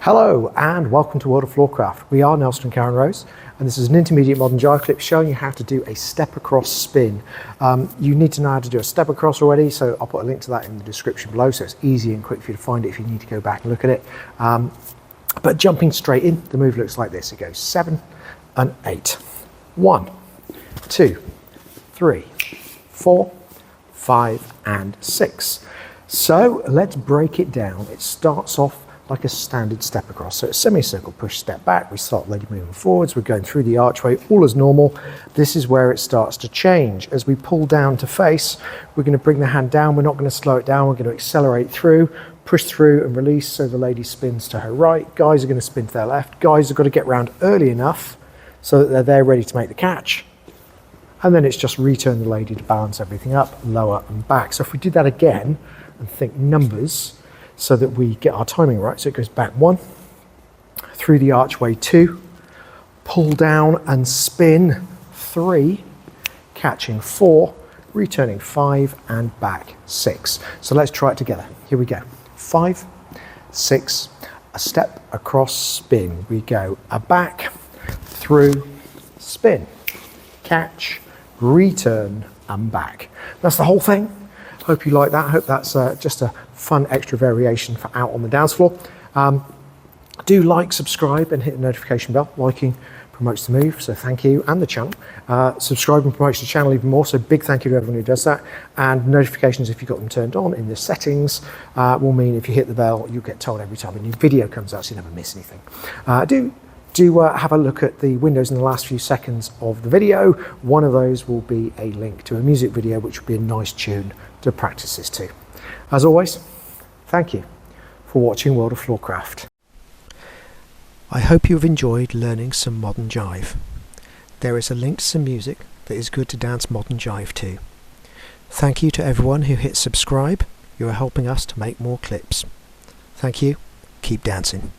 Hello and welcome to World of Floorcraft. We are Nelson and Karen Rose and this is an intermediate modern jive clip showing you how to do a step across spin. You need to know how to do a step across already, so I'll put a link to that in the description below so it's easy and quick for you to find it if you need to go back and look at it. But jumping straight in, the move looks like this. It goes 7 and 8. 1, 2, 3, 4, 5 and 6. So let's break it down. It starts off like a standard step across. So it's semicircle, push, step back. We start lady moving forwards. We're going through the archway, all as normal. This is where it starts to change. As we pull down to face, we're going to bring the hand down. We're not going to slow it down. We're going to accelerate through, push through and release. So the lady spins to her right. Guys are going to spin to their left. Guys have got to get round early enough so that they're there ready to make the catch. And then it's just return the lady to balance everything up, lower and back. So if we do that again and think numbers, so that we get our timing right. So it goes back 1, through the archway 2, pull down and spin 3, catching 4, returning 5 and back 6. So let's try it together. Here we go. 5, 6, a step across, spin. We go a back, through, spin, catch, return and back. That's the whole thing. Hope you like that. Hope that's just a fun extra variation for out on the dance floor. Do like, subscribe and hit the notification bell. Liking promotes the move, so thank you, and the channel. Subscribing promotes the channel even more, so big thank you to everyone who does that. And notifications, if you've got them turned on in the settings, will mean if you hit the bell, you'll get told every time a new video comes out, so you never miss anything. Do have a look at the windows in the last few seconds of the video. One of those will be a link to a music video, which will be a nice tune to practice this to. As always, thank you for watching World of Floorcraft. I hope you've enjoyed learning some modern jive. There is a link to some music that is good to dance modern jive to. Thank you to everyone who hit subscribe. You are helping us to make more clips. Thank you. Keep dancing.